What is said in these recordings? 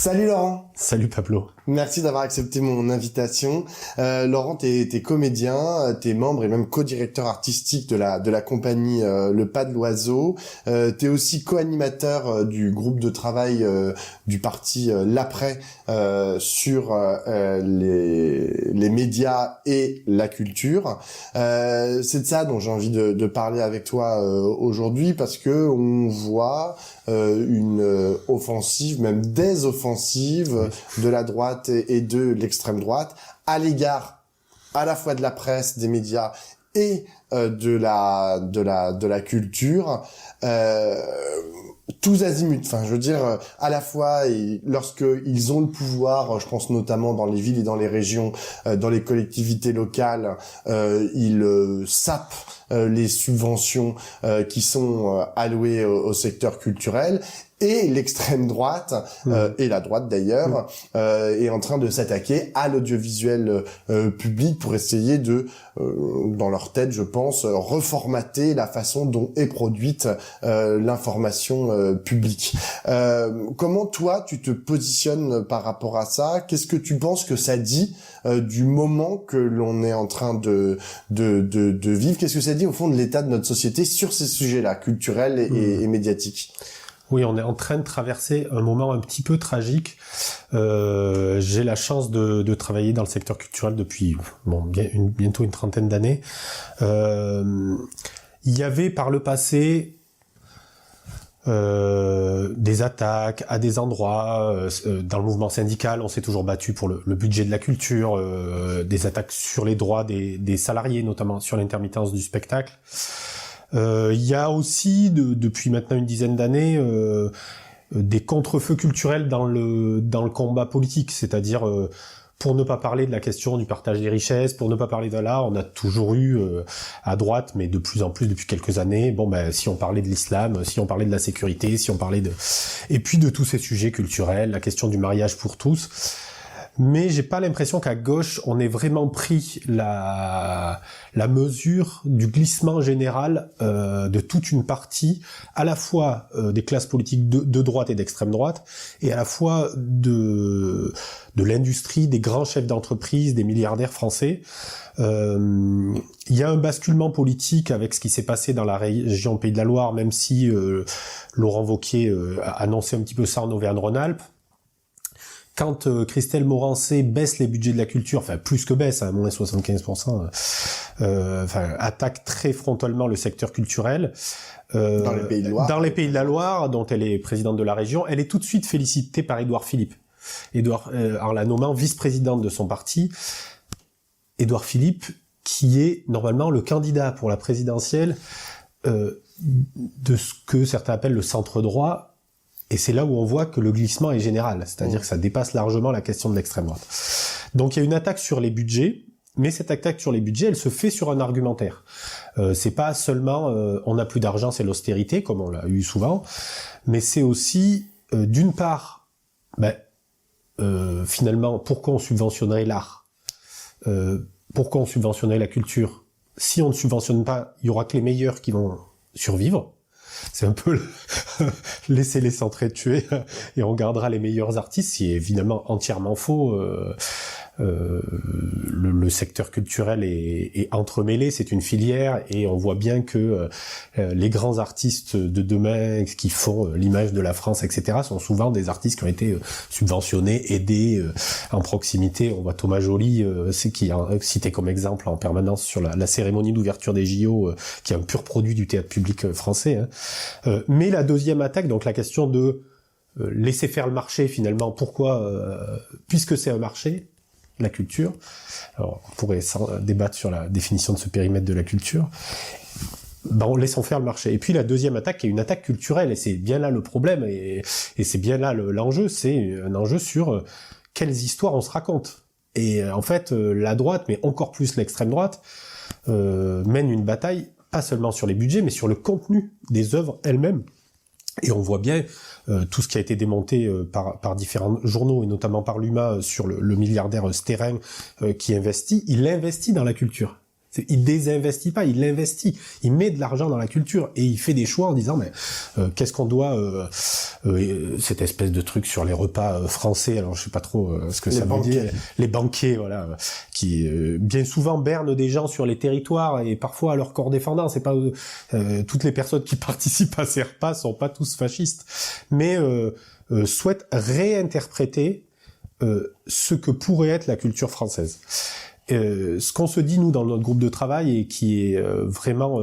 Salut Laurent. Salut Pablo. Merci d'avoir accepté mon invitation. Laurent, t'es comédien, t'es membre et même co-directeur artistique de la compagnie Le Pas de l'Oiseau. T'es aussi co-animateur du groupe de travail du parti L'Après sur les médias et la culture. C'est de ça dont j'ai envie de parler avec toi aujourd'hui, parce que on voit une offensive, même des offensives de la droite et de l'extrême droite à l'égard à la fois de la presse, des médias et de la culture, tous azimuts. Enfin, je veux dire, à la fois, lorsque ils ont le pouvoir, je pense notamment dans les villes et dans les régions, dans les collectivités locales, ils sapent les subventions qui sont allouées au secteur culturel. Et l'extrême droite, et la droite d'ailleurs, est en train de s'attaquer à l'audiovisuel public pour essayer de, dans leur tête, je pense, reformater la façon dont est produite l'information publique. Comment toi, tu te positionnes par rapport à ça? Qu'est-ce que tu penses que ça dit du moment que l'on est en train de vivre? Qu'est-ce que ça dit au fond de l'état de notre société sur ces sujets-là, culturels et médiatiques? Oui, on est en train de traverser un moment un petit peu tragique. J'ai la chance de travailler dans le secteur culturel depuis bientôt une trentaine d'années. Il y avait par le passé des attaques à des endroits. Dans le mouvement syndical, on s'est toujours battu pour le budget de la culture, des attaques sur les droits des salariés, notamment sur l'intermittence du spectacle. Il y a aussi, depuis maintenant une dizaine d'années, des contre-feux culturels dans le combat politique, c'est-à-dire pour ne pas parler de la question du partage des richesses, pour ne pas parler de là, on a toujours eu à droite, mais de plus en plus depuis quelques années, si on parlait de l'islam, si on parlait de la sécurité, si on parlait et puis de tous ces sujets culturels, la question du mariage pour tous. Mais j'ai pas l'impression qu'à gauche, on ait vraiment pris la mesure du glissement général de toute une partie, à la fois des classes politiques de droite et d'extrême droite, et à la fois de l'industrie, des grands chefs d'entreprise, des milliardaires français. Il y a un basculement politique avec ce qui s'est passé dans la région Pays de la Loire, même si Laurent Wauquiez a annoncé un petit peu ça en Auvergne-Rhône-Alpes. Quand Christelle Morançais baisse les budgets de la culture, enfin plus que baisse, à moins 75%, attaque très frontalement le secteur culturel. Dans les Pays de Loire. Dans les Pays de la Loire, dont elle est présidente de la région, elle est tout de suite félicitée par Édouard Philippe. En la nommant vice-présidente de son parti. Édouard Philippe, qui est normalement le candidat pour la présidentielle de ce que certains appellent le centre droit. Et c'est là où on voit que le glissement est général, c'est-à-dire que ça dépasse largement la question de l'extrême droite. Donc il y a une attaque sur les budgets, mais cette attaque sur les budgets, elle se fait sur un argumentaire. C'est pas seulement on n'a plus d'argent, c'est l'austérité, comme on l'a eu souvent, mais c'est aussi, d'une part, finalement, pourquoi on subventionnerait l'art? Pourquoi on subventionnerait la culture? Si on ne subventionne pas, il y aura que les meilleurs qui vont survivre. C'est un peu laisser les s'entretuer et on gardera les meilleurs artistes, ce qui est évidemment entièrement faux. Le secteur culturel est entremêlé, c'est une filière, et on voit bien que les grands artistes de demain qui font l'image de la France, etc., sont souvent des artistes qui ont été subventionnés, aidés en proximité. On voit Thomas Joly, qui est cité comme exemple en permanence sur la cérémonie d'ouverture des JO, qui est un pur produit du théâtre public français. Mais la deuxième attaque, donc la question de laisser faire le marché finalement, pourquoi puisque c'est un marché, la culture. Alors, on pourrait débattre sur la définition de ce périmètre de la culture. Laissons faire le marché. Et puis la deuxième attaque est une attaque culturelle, et c'est bien là le problème, et c'est bien là l'enjeu, c'est un enjeu sur quelles histoires on se raconte. Et en fait, la droite, mais encore plus l'extrême droite, mène une bataille, pas seulement sur les budgets, mais sur le contenu des œuvres elles-mêmes. Et on voit bien tout ce qui a été démonté par différents journaux, et notamment par l'UMA, sur le milliardaire Sterren qui investit. Il investit dans la culture. Il désinvestit pas, il investit. Il met de l'argent dans la culture et il fait des choix en disant mais qu'est-ce qu'on doit cette espèce de truc sur les repas français. Alors je sais pas trop ce que ça veut dire. Les banquets, voilà, qui bien souvent bernent des gens sur les territoires et parfois à leur corps défendant. C'est pas toutes les personnes qui participent à ces repas sont pas tous fascistes, mais souhaitent réinterpréter ce que pourrait être la culture française. Ce qu'on se dit nous dans notre groupe de travail et qui est vraiment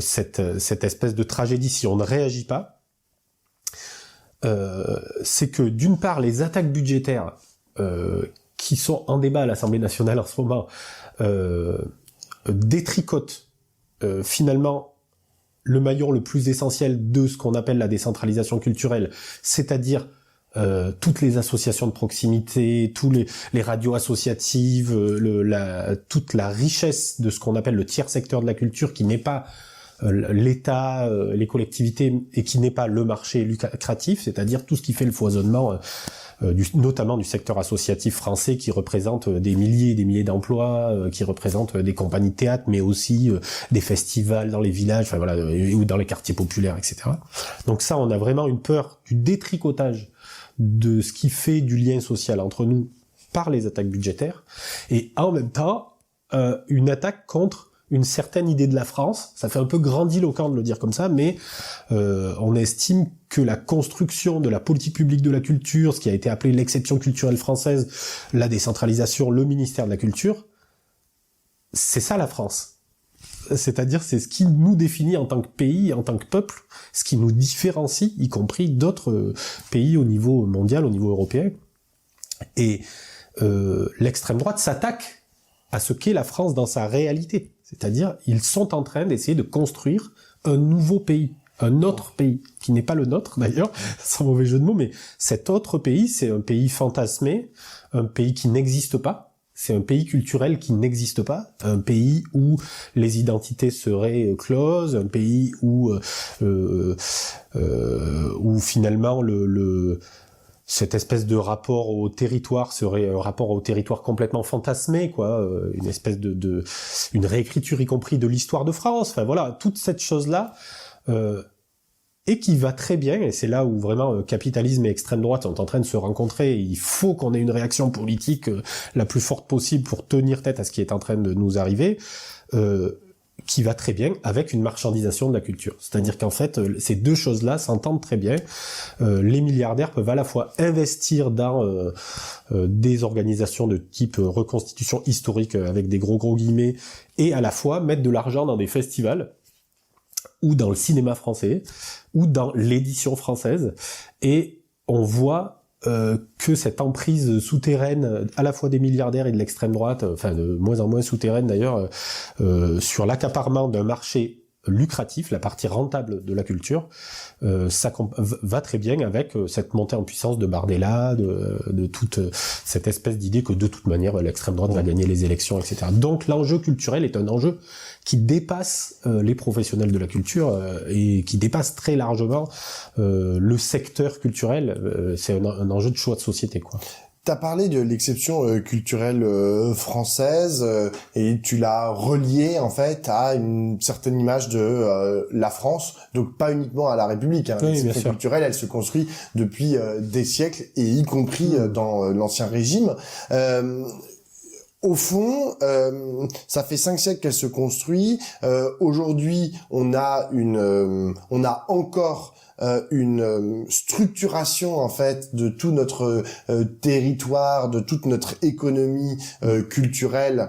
cette espèce de tragédie si on ne réagit pas, c'est que d'une part les attaques budgétaires qui sont en débat à l'Assemblée nationale en ce moment détricotent finalement le maillon le plus essentiel de ce qu'on appelle la décentralisation culturelle, c'est-à-dire toutes les associations de proximité, tous les radios associatives, toute la richesse de ce qu'on appelle le tiers secteur de la culture, qui n'est pas l'État, les collectivités, et qui n'est pas le marché lucratif, c'est-à-dire tout ce qui fait le foisonnement, notamment du secteur associatif français, qui représente des milliers et des milliers d'emplois, qui représente des compagnies de théâtre, mais aussi des festivals dans les villages, enfin voilà, ou dans les quartiers populaires, etc. Donc ça, on a vraiment une peur du détricotage de ce qui fait du lien social entre nous par les attaques budgétaires, et en même temps une attaque contre une certaine idée de la France. Ça fait un peu grandiloquent de le dire comme ça, mais on estime que la construction de la politique publique de la culture, ce qui a été appelé l'exception culturelle française, la décentralisation, le ministère de la culture, c'est ça la France. C'est-à-dire, c'est ce qui nous définit en tant que pays, en tant que peuple, ce qui nous différencie, y compris d'autres pays au niveau mondial, au niveau européen. Et l'extrême droite s'attaque à ce qu'est la France dans sa réalité. C'est-à-dire, ils sont en train d'essayer de construire un nouveau pays, un autre pays, qui n'est pas le nôtre d'ailleurs, sans mauvais jeu de mots, mais cet autre pays, c'est un pays fantasmé, un pays qui n'existe pas. C'est un pays culturel qui n'existe pas, un pays où les identités seraient closes, un pays où finalement cette espèce de rapport au territoire serait un rapport au territoire complètement fantasmé, quoi, une espèce une réécriture y compris de l'histoire de France. Enfin voilà, toute cette chose-là. Et qui va très bien, et c'est là où vraiment capitalisme et extrême droite sont en train de se rencontrer. Il faut qu'on ait une réaction politique la plus forte possible pour tenir tête à ce qui est en train de nous arriver, qui va très bien avec une marchandisation de la culture. C'est-à-dire qu'en fait, ces deux choses-là s'entendent très bien. Les milliardaires peuvent à la fois investir dans des organisations de type reconstitution historique, avec des gros guillemets, et à la fois mettre de l'argent dans des festivals, ou dans le cinéma français, ou dans l'édition française, et on voit que cette emprise souterraine, à la fois des milliardaires et de l'extrême droite, enfin de moins en moins souterraine d'ailleurs, sur l'accaparement d'un marché lucratif, la partie rentable de la culture, ça va très bien avec cette montée en puissance de Bardella, de toute cette espèce d'idée que de toute manière l'extrême droite va gagner les élections, etc. Donc l'enjeu culturel est un enjeu qui dépasse les professionnels de la culture et qui dépasse très largement le secteur culturel. C'est un enjeu de choix de société, quoi. T'as parlé de l'exception culturelle française et tu l'as relié en fait à une certaine image de la France, donc pas uniquement à la République. Hein. Oui, l'exception culturelle, elle se construit depuis des siècles et y compris dans l'Ancien Régime. Au fond, ça fait 5 siècles qu'elle se construit. Aujourd'hui, on a encore une structuration en fait de tout notre territoire, de toute notre économie culturelle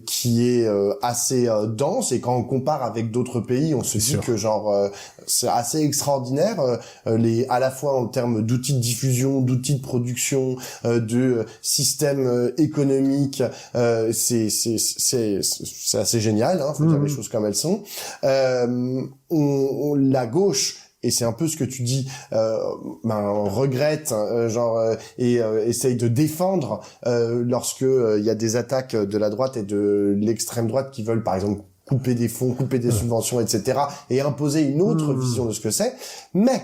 qui est assez dense, et quand on compare avec d'autres pays, on se dit que genre c'est assez extraordinaire, à la fois en termes d'outils de diffusion, d'outils de production, de système économique, c'est assez génial, hein, faut dire les choses comme elles sont. La gauche, et c'est un peu ce que tu dis, regrette, et essaye de défendre lorsque il y a des attaques de la droite et de l'extrême droite qui veulent, par exemple, couper des fonds, couper des subventions, etc., et imposer une autre vision de ce que c'est. Mais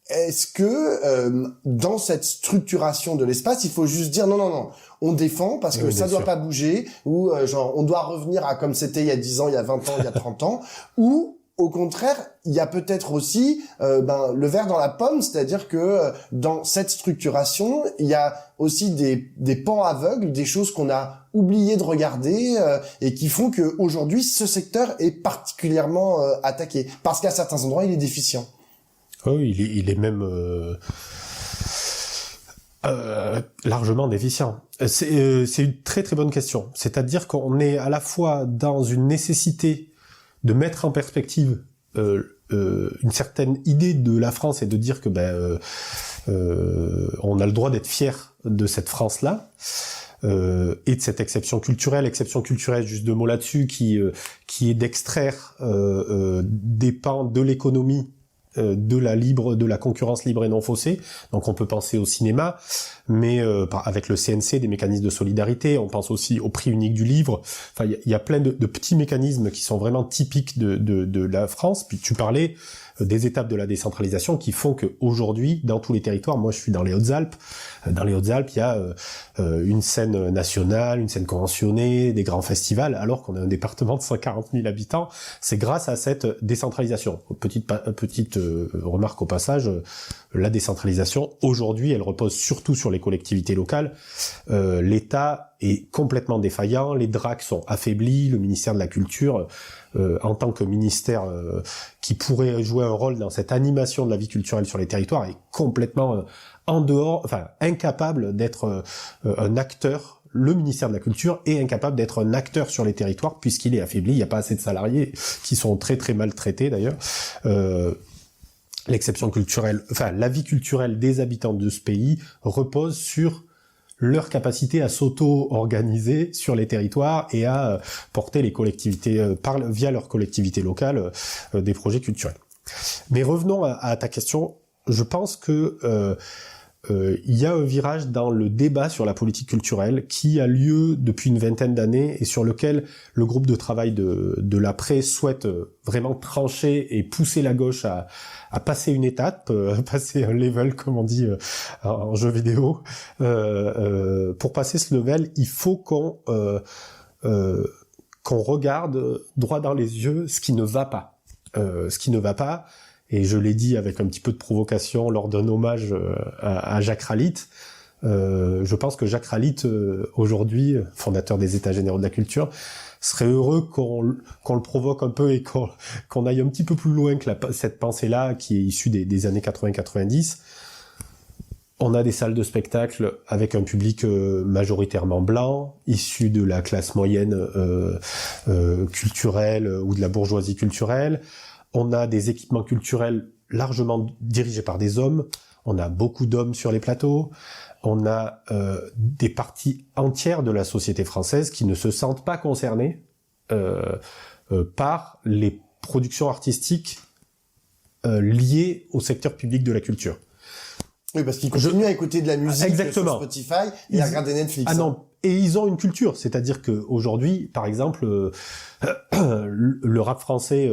est-ce que dans cette structuration de l'espace, il faut juste dire non, on défend parce que Oui, ça bien doit sûr. pas bouger, ou genre on doit revenir à comme c'était il y a 10 ans, il y a 20 ans, il y a 30 ans, ou au contraire, il y a peut-être aussi le verre dans la pomme, c'est-à-dire que dans cette structuration, il y a aussi des pans aveugles, des choses qu'on a oublié de regarder et qui font que aujourd'hui ce secteur est particulièrement attaqué parce qu'à certains endroits il est déficient. Oui, il est même largement déficient. C'est une très très bonne question. C'est-à-dire qu'on est à la fois dans une nécessité de mettre en perspective une certaine idée de la France et de dire que on a le droit d'être fier de cette France-là et de cette exception culturelle, juste 2 mots là-dessus, qui est d'extraire des pans de l'économie de la concurrence libre et non faussée. Donc on peut penser au cinéma, mais avec le CNC, des mécanismes de solidarité, on pense aussi au prix unique du livre. Enfin, il y a plein de petits mécanismes qui sont vraiment typiques de la France. Puis tu parlais des étapes de la décentralisation qui font qu'aujourd'hui, dans tous les territoires, moi je suis dans les Hautes-Alpes, il y a une scène nationale, une scène conventionnée, des grands festivals, alors qu'on a un département de 140 000 habitants. C'est grâce à cette décentralisation. Petite remarque au passage, la décentralisation, aujourd'hui, elle repose surtout sur les collectivités locales. L'État est complètement défaillant, les DRAC sont affaiblis, le ministère de la Culture, en tant que ministère qui pourrait jouer un rôle dans cette animation de la vie culturelle sur les territoires, est complètement incapable d'être un acteur. Le ministère de la Culture est incapable d'être un acteur sur les territoires puisqu'il est affaibli, il n'y a pas assez de salariés qui sont très très mal traités d'ailleurs. L'exception culturelle, la vie culturelle des habitants de ce pays repose sur leur capacité à s'auto-organiser sur les territoires et à porter les collectivités, via leurs collectivités locales, des projets culturels. Mais revenons à ta question. Je pense que il y a un virage dans le débat sur la politique culturelle qui a lieu depuis une vingtaine d'années et sur lequel le groupe de travail de l'après souhaite vraiment trancher et pousser la gauche à passer une étape, passer un level, comme on dit en jeu vidéo. Pour passer ce level, il faut qu'on regarde droit dans les yeux ce qui ne va pas. Et je l'ai dit avec un petit peu de provocation lors d'un hommage à Jacques Ralite. Je pense que Jacques Ralite, aujourd'hui, fondateur des États généraux de la culture, serait heureux qu'on le provoque un peu et qu'on aille un petit peu plus loin que cette pensée-là qui est issue des années 80-90. On a des salles de spectacle avec un public majoritairement blanc, issu de la classe moyenne culturelle ou de la bourgeoisie culturelle. On a des équipements culturels largement dirigés par des hommes. On a beaucoup d'hommes sur les plateaux. On a des parties entières de la société française qui ne se sentent pas concernées par les productions artistiques liées au secteur public de la culture. Oui, parce qu'ils continuent à écouter de la musique sur Spotify et à regarder Netflix. Ah non, et ils ont une culture, c'est-à-dire que aujourd'hui, par exemple, le rap français,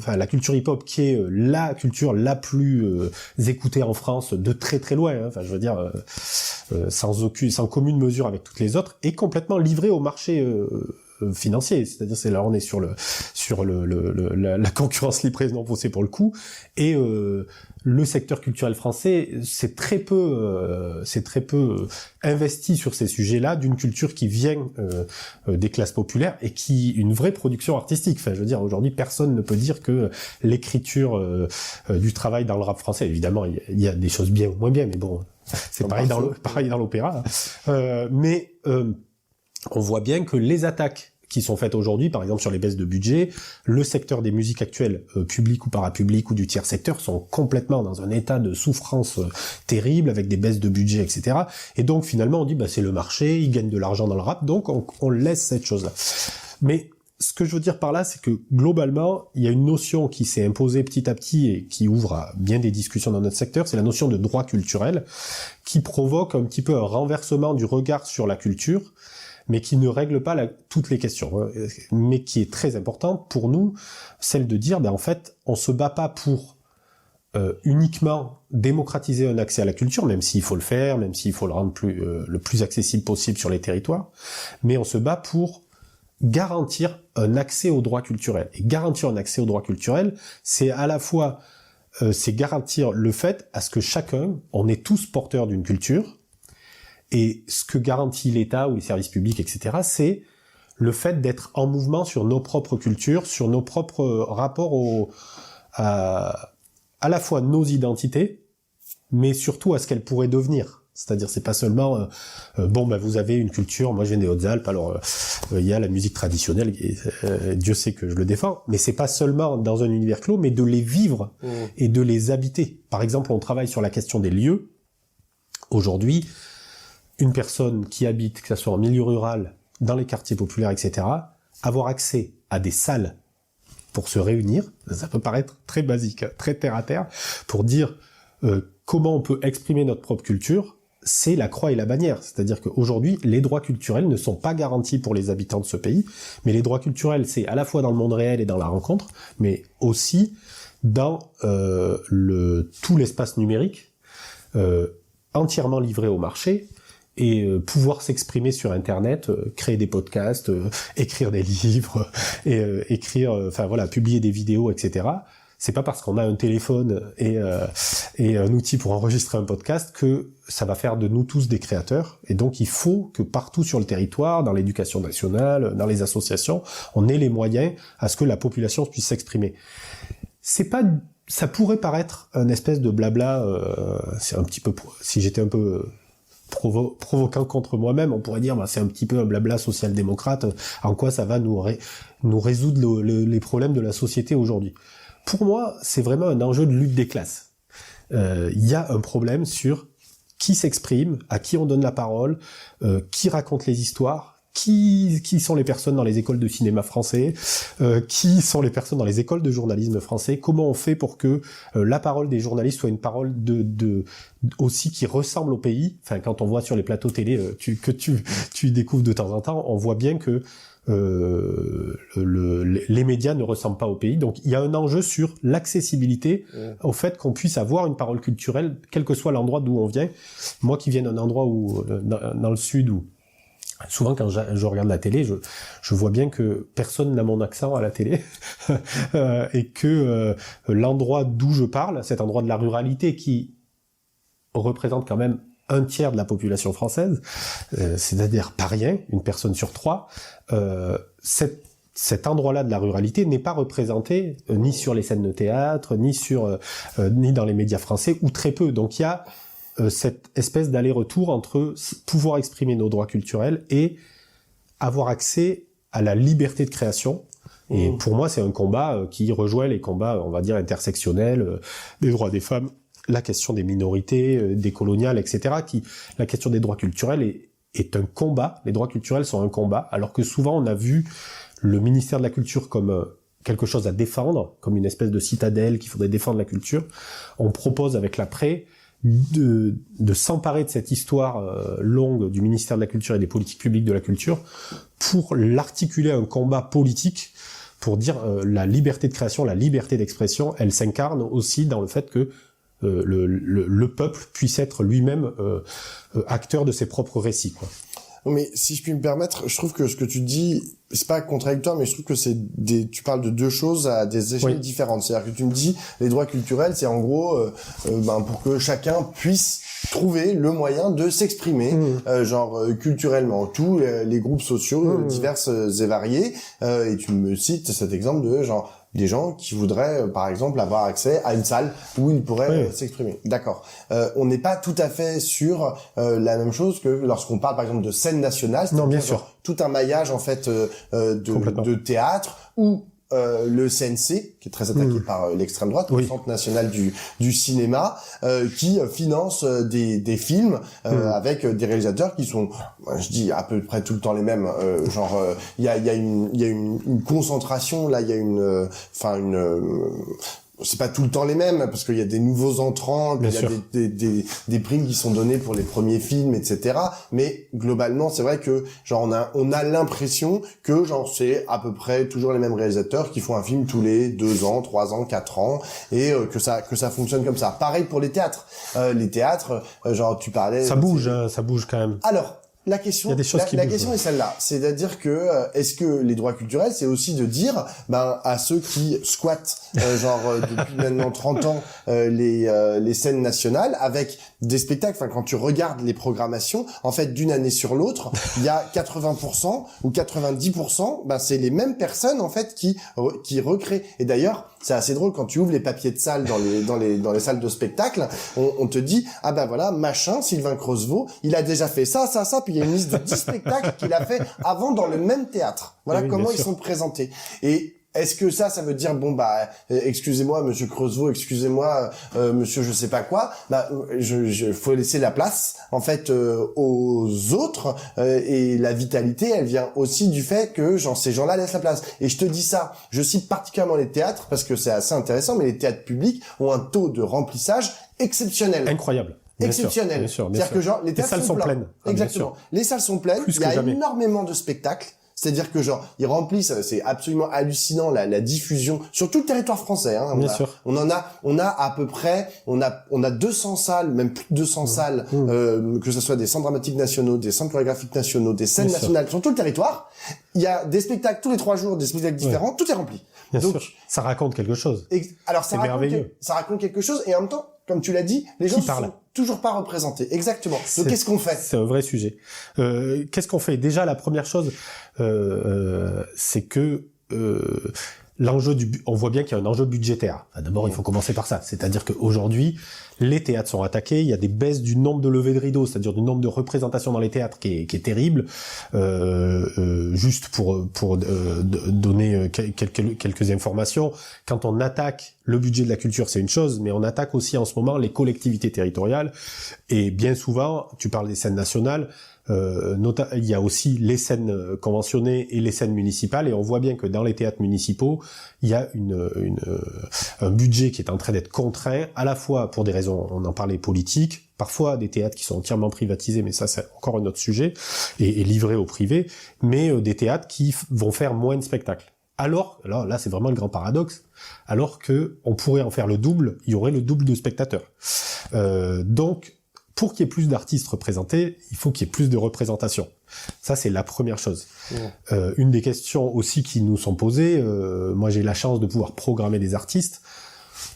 la culture hip-hop, qui est la culture la plus écoutée en France de très très loin, sans commune mesure avec toutes les autres, est complètement livrée au marché financier, c'est-à-dire c'est là on est sur la concurrence libre et non faussée pour le coup, et le secteur culturel français c'est très peu investi sur ces sujets-là, d'une culture qui vient des classes populaires et qui une vraie production artistique. Enfin, je veux dire, aujourd'hui personne ne peut dire que l'écriture du travail dans le rap français, évidemment il y a des choses bien ou moins bien, mais bon, c'est pareil dans l'opéra, mais on voit bien que les attaques qui sont faites aujourd'hui, par exemple sur les baisses de budget, le secteur des musiques actuelles, public ou parapublic ou du tiers secteur, sont complètement dans un état de souffrance terrible, avec des baisses de budget, etc. Et donc finalement on dit c'est le marché, il gagne de l'argent dans le rap, donc on laisse cette chose-là. Mais ce que je veux dire par là, c'est que globalement, il y a une notion qui s'est imposée petit à petit et qui ouvre à bien des discussions dans notre secteur, c'est la notion de droit culturel, qui provoque un petit peu un renversement du regard sur la culture, mais qui ne règle pas toutes les questions, mais qui est très importante pour nous, celle de dire, en fait, on se bat pas pour uniquement démocratiser un accès à la culture, même s'il faut le faire, même s'il faut le rendre le plus accessible possible sur les territoires, mais on se bat pour garantir un accès aux droits culturels. Et garantir un accès aux droits culturels, c'est à la fois c'est garantir le fait à ce que chacun, on est tous porteurs d'une culture, et ce que garantit l'État ou les services publics, etc., c'est le fait d'être en mouvement sur nos propres cultures, sur nos propres rapports à la fois nos identités, mais surtout à ce qu'elles pourraient devenir. C'est-à-dire, c'est pas seulement vous avez une culture, moi je viens des Hautes-Alpes, alors il y a la musique traditionnelle, et Dieu sait que je le défends, mais c'est pas seulement dans un univers clos, mais de les vivre et de les habiter. Par exemple, on travaille sur la question des lieux. Aujourd'hui, une personne qui habite, que ce soit en milieu rural, dans les quartiers populaires, etc., avoir accès à des salles pour se réunir, ça peut paraître très basique, très terre à terre, pour dire comment on peut exprimer notre propre culture, c'est la croix et la bannière. C'est-à-dire qu'aujourd'hui, les droits culturels ne sont pas garantis pour les habitants de ce pays, mais les droits culturels, c'est à la fois dans le monde réel et dans la rencontre, mais aussi dans tout l'espace numérique, entièrement livré au marché, et pouvoir s'exprimer sur Internet, créer des podcasts, écrire des livres, et publier des vidéos, etc. C'est pas parce qu'on a un téléphone et un outil pour enregistrer un podcast que ça va faire de nous tous des créateurs. Et donc il faut que partout sur le territoire, dans l'éducation nationale, dans les associations, on ait les moyens à ce que la population puisse s'exprimer. Ça pourrait paraître une espèce de blabla. C'est un petit peu, si j'étais un peu provoquant contre moi-même, on pourrait dire c'est un petit peu un blabla social-démocrate. En quoi ça va nous résoudre les problèmes de la société aujourd'hui? Pour moi, c'est vraiment un enjeu de lutte des classes. Il y a un problème sur qui s'exprime, à qui on donne la parole, qui raconte les histoires, qui sont les personnes dans les écoles de cinéma français, qui sont les personnes dans les écoles de journalisme français, comment on fait pour que la parole des journalistes soit une parole aussi qui ressemble au pays. Enfin, quand on voit sur les plateaux télé que tu découvres de temps en temps, on voit bien que les médias ne ressemblent pas au pays. Donc il y a un enjeu sur l'accessibilité au fait qu'on puisse avoir une parole culturelle, quel que soit l'endroit d'où on vient. Moi qui viens d'un endroit où dans le sud, où souvent quand je regarde la télé, je vois bien que personne n'a mon accent à la télé et que l'endroit d'où je parle, cet endroit de la ruralité qui représente quand même un tiers de la population française, c'est-à-dire pas rien, une personne sur 3, cet endroit-là de la ruralité n'est pas représenté ni sur les scènes de théâtre, ni dans les médias français, ou très peu. Donc il y a cette espèce d'aller-retour entre pouvoir exprimer nos droits culturels et avoir accès à la liberté de création. Et pour moi, c'est un combat qui rejoint les combats, on va dire, intersectionnels, des droits des femmes, la question des minorités, des coloniales, etc. La question des droits culturels est un combat. Les droits culturels sont un combat, alors que souvent on a vu le ministère de la Culture comme quelque chose à défendre, comme une espèce de citadelle qu'il faudrait défendre la culture. On propose avec l'après de s'emparer de cette histoire longue du ministère de la Culture et des politiques publiques de la culture pour l'articuler à un combat politique, pour dire la liberté de création, la liberté d'expression, elle s'incarne aussi dans le fait que le peuple puisse être lui-même acteur de ses propres récits, quoi. Mais si je puis me permettre, je trouve que ce que tu dis, c'est pas contradictoire, mais je trouve que tu parles de deux choses à des échelles différentes. C'est-à-dire que tu me dis, les droits culturels, c'est en gros, pour que chacun puisse trouver le moyen de s'exprimer, culturellement, tous les groupes sociaux divers et variés. Et tu me cites cet exemple de des gens qui voudraient, par exemple, avoir accès à une salle où ils pourraient s'exprimer. D'accord. On n'est pas tout à fait sur la même chose que lorsqu'on parle, par exemple, de scène nationale. Non, bien sûr. Tout un maillage, en fait, de théâtre où le CNC, qui est très attaqué par l'extrême droite, le Centre national du cinéma, qui finance des films avec des réalisateurs qui sont, je dis à peu près tout le temps les mêmes. Il y a une concentration là, il y a c'est pas tout le temps les mêmes, parce qu'il y a des nouveaux entrants, puis il y a des primes qui sont données pour les premiers films, etc. Mais globalement, c'est vrai que genre on a l'impression que genre c'est à peu près toujours les mêmes réalisateurs qui font un film tous les 2 ans, 3 ans, 4 ans, et que ça fonctionne comme ça. Pareil pour les théâtres. Les théâtres, genre tu parlais. Ça bouge quand même. Alors. La question, la question est celle-là. C'est-à-dire que, est-ce que les droits culturels, c'est aussi de dire, à ceux qui squattent, depuis maintenant 30 ans, les scènes nationales, avec des spectacles, quand tu regardes les programmations, en fait, d'une année sur l'autre, il y a 80% ou 90%, c'est les mêmes personnes, en fait, qui recréent. Et d'ailleurs, c'est assez drôle quand tu ouvres les papiers de salle dans les salles de spectacle, on te dit voilà, machin Sylvain Creusevaux, il a déjà fait ça, puis il y a une liste de 10 spectacles qu'il a fait avant dans le même théâtre. Voilà comment ils sont présentés. Et est-ce que ça veut dire excusez-moi monsieur Creusevaux, excusez-moi monsieur je sais pas quoi, faut laisser la place en fait aux autres et la vitalité elle vient aussi du fait que ces gens-là laissent la place. Et je te dis ça, je cite particulièrement les théâtres parce que c'est assez intéressant, mais les théâtres publics ont un taux de remplissage exceptionnel. Incroyable. Exceptionnel. Bien sûr. C'est-à-dire que les théâtres salles sont pleines. Exactement. Les salles sont pleines, il y a énormément de spectacles. C'est-à-dire que ils remplissent, c'est absolument hallucinant la diffusion sur tout le territoire français. Hein. Bien sûr. On a à peu près, on a 200 salles, même plus de 200 salles, que ce soit des centres dramatiques nationaux, des centres chorégraphiques nationaux, des scènes nationales sur tout le territoire. Il y a des spectacles tous les 3 jours, des spectacles différents, tout est rempli. Bien sûr. Ça raconte quelque chose. Alors c'est merveilleux. Ça raconte quelque chose et en même temps, comme tu l'as dit, les gens sont toujours pas représentés. Exactement. Donc qu'est-ce qu'on fait? C'est un vrai sujet. Qu'est-ce qu'on fait? Déjà, la première chose, c'est que on voit bien qu'il y a un enjeu budgétaire. D'abord, il faut commencer par ça. C'est-à-dire qu'aujourd'hui, les théâtres sont attaqués, il y a des baisses du nombre de levées de rideaux, c'est-à-dire du nombre de représentations dans les théâtres qui est terrible. Juste pour donner quelques informations, quand on attaque le budget de la culture, c'est une chose, mais on attaque aussi en ce moment les collectivités territoriales. Et bien souvent, tu parles des scènes nationales, il y a aussi les scènes conventionnées et les scènes municipales, et on voit bien que dans les théâtres municipaux, il y a un budget qui est en train d'être contraint, à la fois pour des raisons, on en parlait, politiques, parfois des théâtres qui sont entièrement privatisés, mais ça c'est encore un autre sujet, et livrés au privé, mais des théâtres qui vont faire moins de spectacles. Alors là c'est vraiment le grand paradoxe, alors que on pourrait en faire le double, il y aurait le double de spectateurs. Donc, pour qu'il y ait plus d'artistes représentés, il faut qu'il y ait plus de représentation. Ça, c'est la première chose. Une des questions aussi qui nous sont posées, moi j'ai la chance de pouvoir programmer des artistes,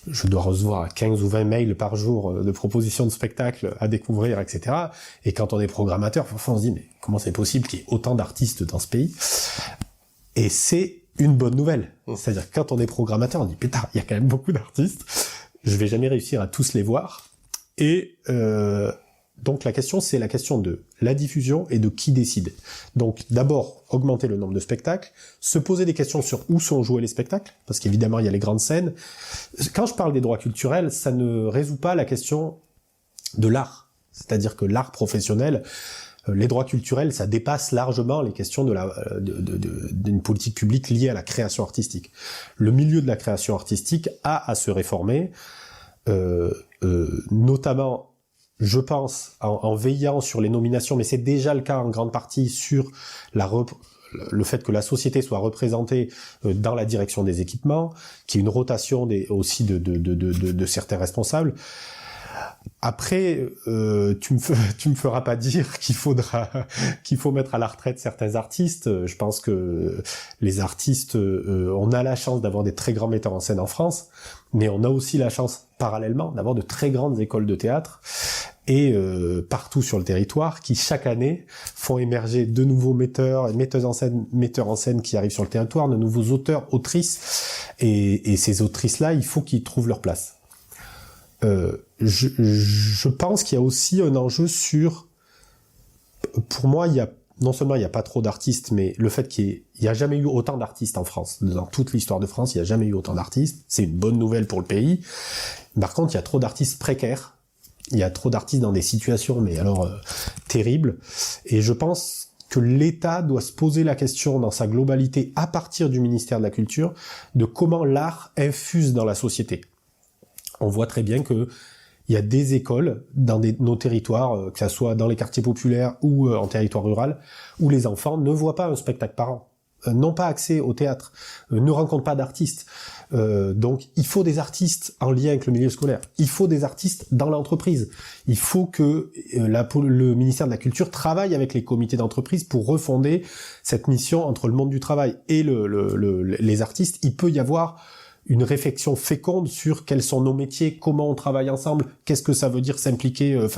je dois recevoir 15 ou 20 mails par jour de propositions de spectacles à découvrir, etc. Et quand on est programmateur, parfois on se dit, mais comment c'est possible qu'il y ait autant d'artistes dans ce pays? Et c'est une bonne nouvelle. C'est-à-dire que quand on est programmateur, on dit, pétard, il y a quand même beaucoup d'artistes, je vais jamais réussir à tous les voir. Et donc la question, c'est la question de la diffusion et de qui décide. Donc d'abord, augmenter le nombre de spectacles, se poser des questions sur où sont joués les spectacles, parce qu'évidemment, il y a les grandes scènes. Quand je parle des droits culturels, ça ne résout pas la question de l'art. C'est-à-dire que l'art professionnel, les droits culturels, ça dépasse largement les questions d'une politique publique liée à la création artistique. Le milieu de la création artistique a à se réformer, notamment, je pense, en veillant sur les nominations, mais c'est déjà le cas en grande partie sur le fait que la société soit représentée dans la direction des équipements, qu'il y ait une rotation aussi de certains responsables. Après, tu me feras pas dire qu'il faut mettre à la retraite certains artistes. Je pense que les artistes, on a la chance d'avoir des très grands metteurs en scène en France, mais on a aussi la chance, parallèlement, d'avoir de très grandes écoles de théâtre et partout sur le territoire qui chaque année font émerger de nouveaux metteurs en scène qui arrivent sur le territoire, de nouveaux auteurs, autrices, et ces autrices-là, il faut qu'ils trouvent leur place. Je pense qu'il y a aussi un enjeu pour moi, non seulement il n'y a pas trop d'artistes, mais le fait qu'il n'y a jamais eu autant d'artistes en France. Dans toute l'histoire de France, il n'y a jamais eu autant d'artistes. C'est une bonne nouvelle pour le pays. Par contre, il y a trop d'artistes précaires. Il y a trop d'artistes dans des situations, mais alors, terribles. Et je pense que l'État doit se poser la question dans sa globalité, à partir du ministère de la Culture, de comment l'art infuse dans la société. on voit très bien que il y a des écoles dans nos territoires, que ça soit dans les quartiers populaires ou en territoire rural, où les enfants ne voient pas un spectacle par an, n'ont pas accès au théâtre, ne rencontrent pas d'artistes. Donc il faut des artistes en lien avec le milieu scolaire, il faut des artistes dans l'entreprise, il faut que le ministère de la Culture travaille avec les comités d'entreprise pour refonder cette mission entre le monde du travail et les artistes. Il peut y avoir une réflexion féconde sur quels sont nos métiers, comment on travaille ensemble, qu'est-ce que ça veut dire s'impliquer,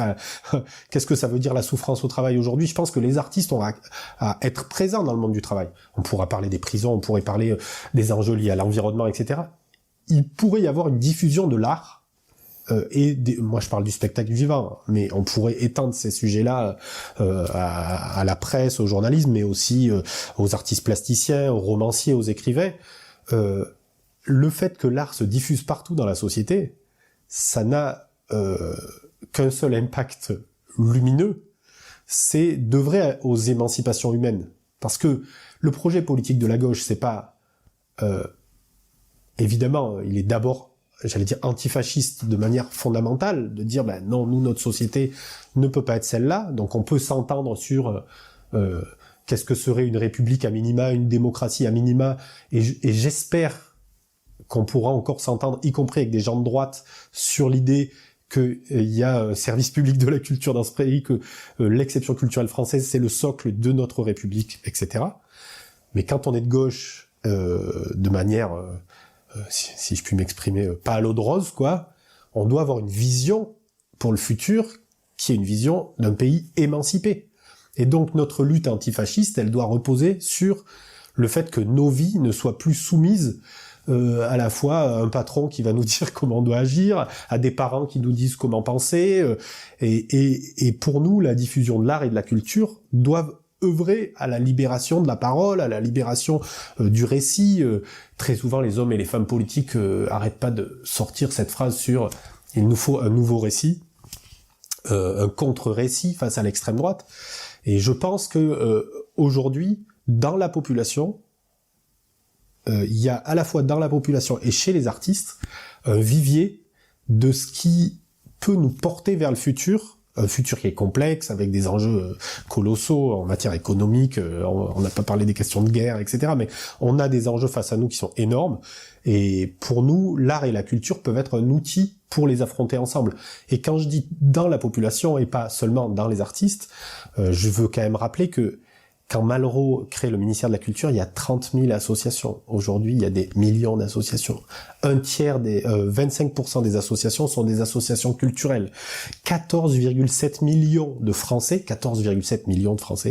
qu'est-ce que ça veut dire la souffrance au travail aujourd'hui. Je pense que les artistes ont à être présents dans le monde du travail. On pourra parler des prisons, on pourrait parler des enjeux liés à l'environnement, etc. Il pourrait y avoir une diffusion de l'art, moi je parle du spectacle vivant, mais on pourrait étendre ces sujets-là à la presse, au journalisme, mais aussi aux artistes plasticiens, aux romanciers, aux écrivains. Le fait que l'art se diffuse partout dans la société, ça n'a qu'un seul impact lumineux, c'est d'œuvrer aux émancipations humaines. Parce que le projet politique de la gauche, c'est pas... évidemment, il est d'abord, j'allais dire, antifasciste de manière fondamentale, de dire, non, nous, notre société ne peut pas être celle-là, donc on peut s'entendre sur... qu'est-ce que serait une république à minima, une démocratie à minima, et j'espère qu'on pourra encore s'entendre, y compris avec des gens de droite, sur l'idée qu'il y a un service public de la culture dans ce pays, que l'exception culturelle française, c'est le socle de notre République, etc. Mais quand on est de gauche, de manière, si je puis m'exprimer, pas à l'eau de rose, quoi, on doit avoir une vision pour le futur qui est une vision d'un pays émancipé. Et donc notre lutte antifasciste, elle doit reposer sur le fait que nos vies ne soient plus soumises à la fois à un patron qui va nous dire comment on doit agir, à des parents qui nous disent comment penser, et pour nous, la diffusion de l'art et de la culture doivent œuvrer à la libération de la parole, à la libération du récit. Très souvent, les hommes et les femmes politiques arrêtent pas de sortir cette phrase sur « il nous faut un nouveau récit », un contre-récit face à l'extrême droite. Et je pense que aujourd'hui, dans la population, il y a à la fois dans la population et chez les artistes un vivier de ce qui peut nous porter vers le futur, un futur qui est complexe, avec des enjeux colossaux en matière économique, on n'a pas parlé des questions de guerre, etc., mais on a des enjeux face à nous qui sont énormes, et pour nous, l'art et la culture peuvent être un outil pour les affronter ensemble. Et quand je dis dans la population, et pas seulement dans les artistes, je veux quand même rappeler que quand Malraux crée le ministère de la Culture, il y a 30 000 associations. Aujourd'hui, il y a des millions d'associations. 25% des associations sont des associations culturelles. 14,7 millions de Français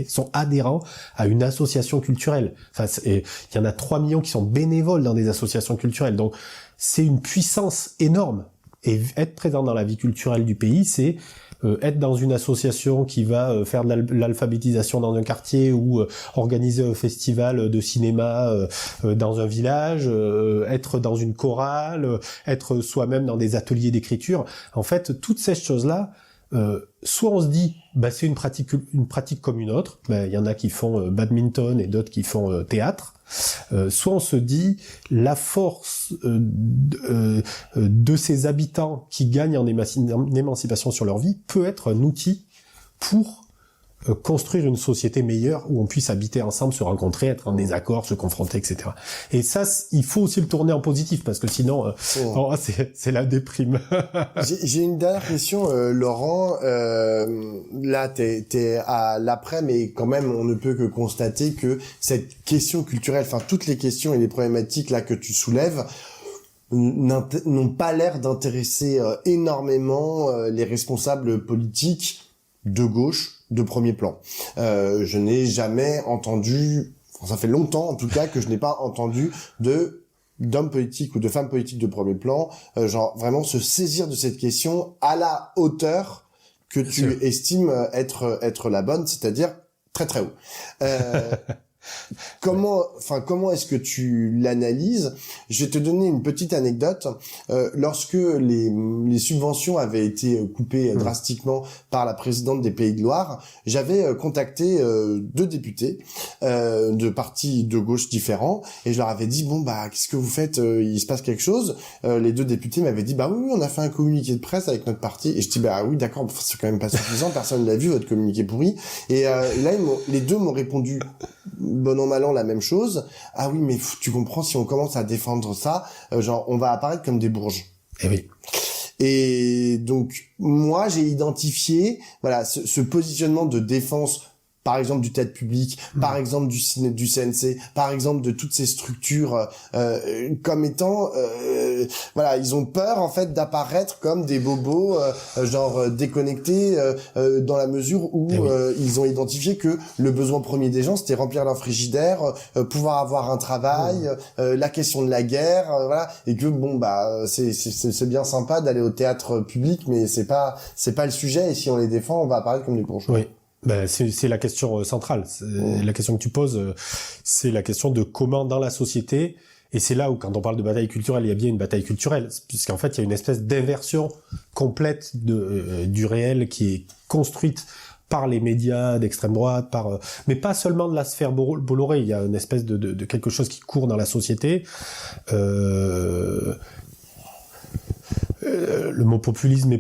sont adhérents à une association culturelle. Enfin, il y en a 3 millions qui sont bénévoles dans des associations culturelles. Donc, c'est une puissance énorme. Et être présent dans la vie culturelle du pays, c'est être dans une association qui va faire de l'alphabétisation dans un quartier ou organiser un festival de cinéma dans un village, être dans une chorale, être soi-même dans des ateliers d'écriture. En fait, toutes ces choses-là, soit on se dit c'est une pratique comme une autre, il y en a qui font badminton et d'autres qui font théâtre, soit on se dit la force de ces habitants qui gagnent en émancipation sur leur vie peut être un outil pour construire une société meilleure où on puisse habiter ensemble, se rencontrer, être en désaccord, se confronter, etc. Et ça, il faut aussi le tourner en positif, parce que sinon, c'est la déprime. J'ai une dernière question, Laurent. Là, t'es à l'après, mais quand même, on ne peut que constater que cette question culturelle, enfin, toutes les questions et les problématiques là que tu soulèves, n'ont pas l'air d'intéresser énormément les responsables politiques de gauche, de premier plan. Je n'ai jamais entendu, ça fait longtemps en tout cas que je n'ai pas entendu d'hommes politiques ou de femmes politiques de premier plan, genre vraiment se saisir de cette question à la hauteur que tu estimes être la bonne, c'est-à-dire très très haut. Comment est-ce que tu l'analyses? Je vais te donner une petite anecdote. Lorsque les subventions avaient été coupées drastiquement par la présidente des Pays de Loire, j'avais contacté 2 députés de partis de gauche différents et je leur avais dit qu'est-ce que vous faites? Il se passe quelque chose? Les 2 députés m'avaient dit oui, on a fait un communiqué de presse avec notre parti. Et je dis oui, d'accord, c'est quand même pas suffisant, personne l'a vu votre communiqué pourri. Et là les 2 m'ont répondu bon an mal an la même chose. Ah oui, mais tu comprends, si on commence à défendre ça, on va apparaître comme des bourges. Eh oui. Et donc moi j'ai identifié ce positionnement de défense, par exemple du théâtre public, par exemple du CNC, par exemple de toutes ces structures comme étant ils ont peur en fait d'apparaître comme des bobos déconnectés dans la mesure où ils ont identifié que le besoin premier des gens c'était remplir leur frigidaire, pouvoir avoir un travail, la question de la guerre, et que c'est bien sympa d'aller au théâtre public, mais c'est pas le sujet, et si on les défend on va apparaître comme des bourgeois. Oui. C'est la question centrale. La question que tu poses, c'est la question de comment dans la société, et c'est là où quand on parle de bataille culturelle, il y a bien une bataille culturelle, puisqu'en fait il y a une espèce d'inversion complète du réel qui est construite par les médias d'extrême droite, mais pas seulement de la sphère Bolloré, il y a une espèce de quelque chose qui court dans la société. Le mot populisme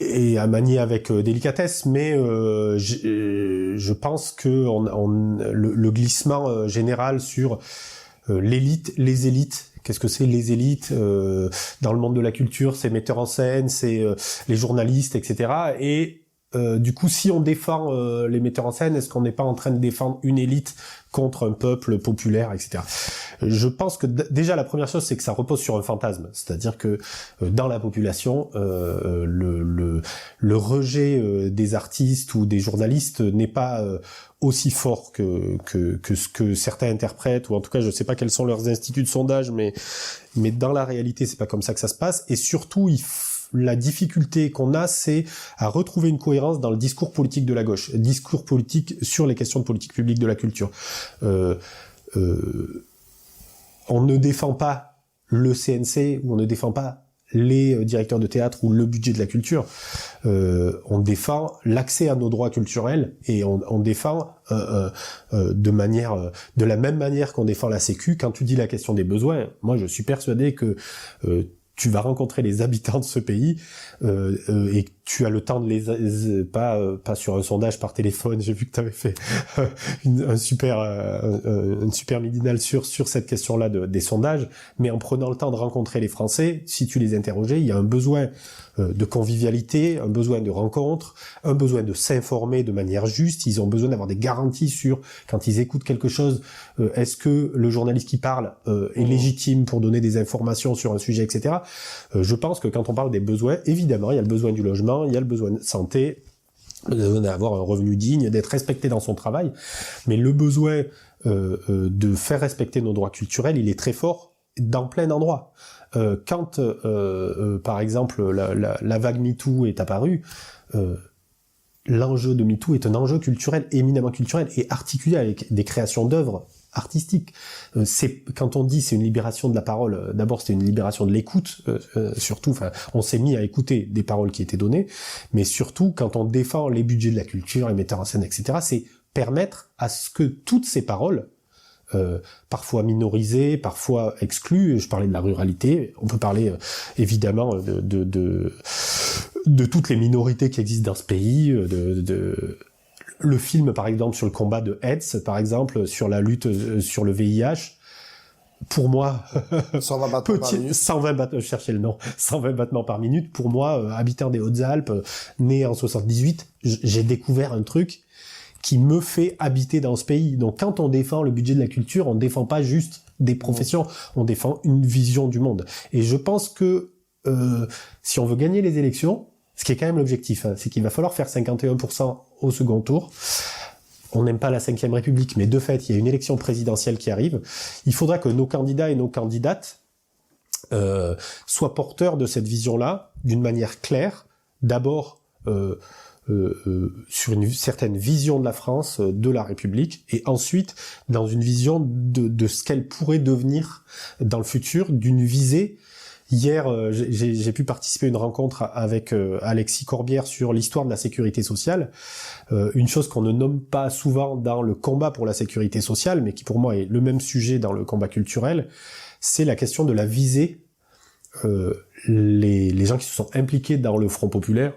est à manier avec délicatesse, mais je pense que le glissement général sur l'élite, les élites. Qu'est-ce que c'est les élites dans le monde de la culture? C'est metteurs en scène, c'est les journalistes, etc. Et du coup, si on défend les metteurs en scène, est-ce qu'on n'est pas en train de défendre une élite contre un peuple populaire, etc. Je pense que déjà la première chose, c'est que ça repose sur un fantasme, c'est-à-dire que dans la population, le rejet des artistes ou des journalistes n'est pas aussi fort que ce que certains interprètent, ou en tout cas, je sais pas quels sont leurs instituts de sondage, mais dans la réalité, c'est pas comme ça que ça se passe. Et surtout, la difficulté qu'on a, c'est à retrouver une cohérence dans le discours politique de la gauche, discours politique sur les questions de politique publique de la culture. On ne défend pas le CNC, ou on ne défend pas les directeurs de théâtre ou le budget de la culture. On défend l'accès à nos droits culturels, et on défend de la même manière qu'on défend la Sécu. Quand tu dis la question des besoins, moi je suis persuadé que tu vas rencontrer les habitants de ce pays et tu as le temps de les pas sur un sondage par téléphone. J'ai vu que tu avais fait une super midinale sur cette question-là des sondages, mais en prenant le temps de rencontrer les Français, si tu les interrogeais, il y a un besoin de convivialité, un besoin de rencontre, un besoin de s'informer de manière juste. Ils ont besoin d'avoir des garanties sur, quand ils écoutent quelque chose, est-ce que le journaliste qui parle est légitime pour donner des informations sur un sujet, etc. Je pense que quand on parle des besoins, évidemment, il y a le besoin du logement, il y a le besoin de santé, d'avoir un revenu digne, d'être respecté dans son travail, mais le besoin de faire respecter nos droits culturels, il est très fort dans plein d'endroits. Quand, par exemple, la vague MeToo est apparue, l'enjeu de MeToo est un enjeu culturel, éminemment culturel, et articulé avec des créations d'œuvres artistique. Quand on dit c'est une libération de la parole, d'abord c'est une libération de l'écoute, surtout, on s'est mis à écouter des paroles qui étaient données, mais surtout quand on défend les budgets de la culture, les metteurs en scène, etc., c'est permettre à ce que toutes ces paroles, parfois minorisées, parfois exclues, je parlais de la ruralité, on peut parler évidemment de toutes les minorités qui existent dans ce pays, le film, par exemple, sur le combat de AIDS, par exemple, sur la lutte sur le VIH, pour moi, 120 battements par minute. 120 battements, je cherchais le nom, 120 battements par minute, pour moi, habitant des Hautes-Alpes, né en 78, j'ai découvert un truc qui me fait habiter dans ce pays. Donc quand on défend le budget de la culture, on défend pas juste des professions, on défend une vision du monde. Et je pense que si on veut gagner les élections, ce qui est quand même l'objectif, c'est qu'il va falloir faire 51% au second tour. On n'aime pas la 5e République, mais de fait, il y a une élection présidentielle qui arrive. Il faudra que nos candidats et nos candidates soient porteurs de cette vision-là, d'une manière claire. D'abord, sur une certaine vision de la France, de la République, et ensuite dans une vision de ce qu'elle pourrait devenir dans le futur, d'une visée. Hier, j'ai pu participer à une rencontre avec Alexis Corbière sur l'histoire de la sécurité sociale. Une chose qu'on ne nomme pas souvent dans le combat pour la sécurité sociale, mais qui pour moi est le même sujet dans le combat culturel, c'est la question de la visée. Les gens qui se sont impliqués dans le Front populaire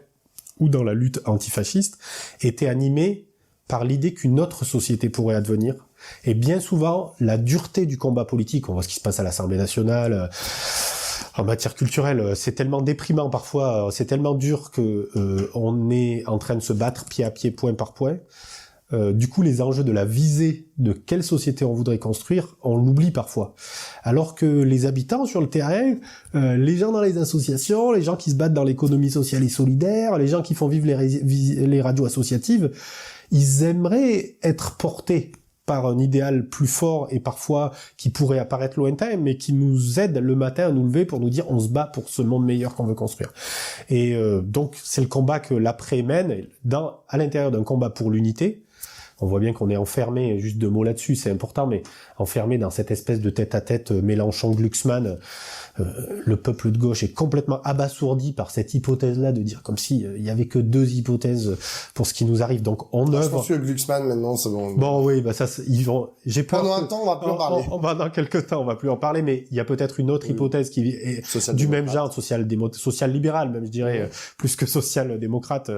ou dans la lutte antifasciste étaient animés par l'idée qu'une autre société pourrait advenir. Et bien souvent, la dureté du combat politique, on voit ce qui se passe à l'Assemblée nationale, en matière culturelle, c'est tellement déprimant parfois, c'est tellement dur que on est en train de se battre pied à pied, point par point. Du coup, les enjeux de la visée de quelle société on voudrait construire, on l'oublie parfois. Alors que les habitants sur le terrain, les gens dans les associations, les gens qui se battent dans l'économie sociale et solidaire, les gens qui font vivre les radios associatives, ils aimeraient être portés par un idéal plus fort et parfois qui pourrait apparaître lointain, mais qui nous aide le matin à nous lever pour nous dire on se bat pour ce monde meilleur qu'on veut construire. Et donc c'est le combat que l'après mène à l'intérieur d'un combat pour l'unité. On voit bien qu'on est enfermé, juste 2 mots là-dessus, c'est important, mais enfermé dans cette espèce de tête-à-tête Mélenchon-Glucksmann. Le peuple de gauche est complètement abasourdi par cette hypothèse-là de dire comme si il y avait que 2 hypothèses pour ce qui nous arrive. Donc on œuvre. Je pense que Glucksmann maintenant c'est bon. Bon oui, ça ils vont. J'ai peur. Pendant un temps on va plus en parler. Pendant quelques temps on va plus en parler, mais il y a peut-être une autre hypothèse qui est du même genre, social-libéral même je dirais, plus que social-démocrate,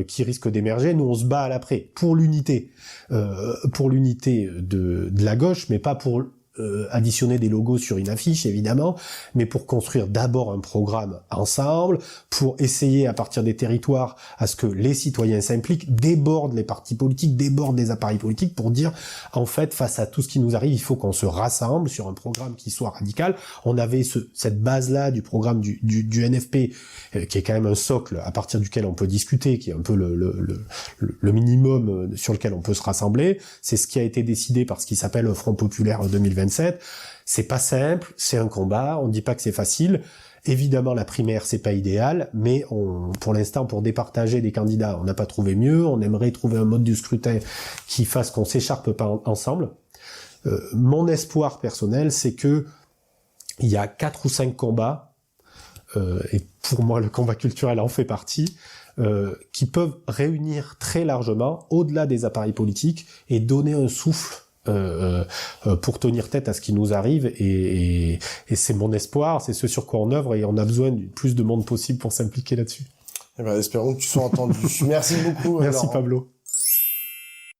qui risque d'émerger. Nous on se bat à l'après pour l'unité de la gauche, mais pas pour additionner des logos sur une affiche évidemment, mais pour construire d'abord un programme ensemble, pour essayer à partir des territoires à ce que les citoyens s'impliquent, débordent les partis politiques, débordent les appareils politiques pour dire en fait face à tout ce qui nous arrive, il faut qu'on se rassemble sur un programme qui soit radical. On avait cette base-là du programme du NFP qui est quand même un socle à partir duquel on peut discuter, qui est un peu le minimum sur lequel on peut se rassembler. C'est ce qui a été décidé par ce qui s'appelle le Front populaire 2027. C'est pas simple, c'est un combat, on ne dit pas que c'est facile. Évidemment, la primaire, c'est pas idéal, mais pour l'instant, pour départager des candidats, on n'a pas trouvé mieux. On aimerait trouver un mode de scrutin qui fasse qu'on s'écharpe pas ensemble. Mon espoir personnel, c'est que il y a 4 ou 5 combats, et pour moi, le combat culturel en fait partie, qui peuvent réunir très largement, au-delà des appareils politiques, et donner un souffle pour tenir tête à ce qui nous arrive, et c'est mon espoir, c'est ce sur quoi on œuvre, et on a besoin du plus de monde possible pour s'impliquer là-dessus. Eh ben, espérons que tu sois entendu. Merci beaucoup. Merci Laurent. Pablo.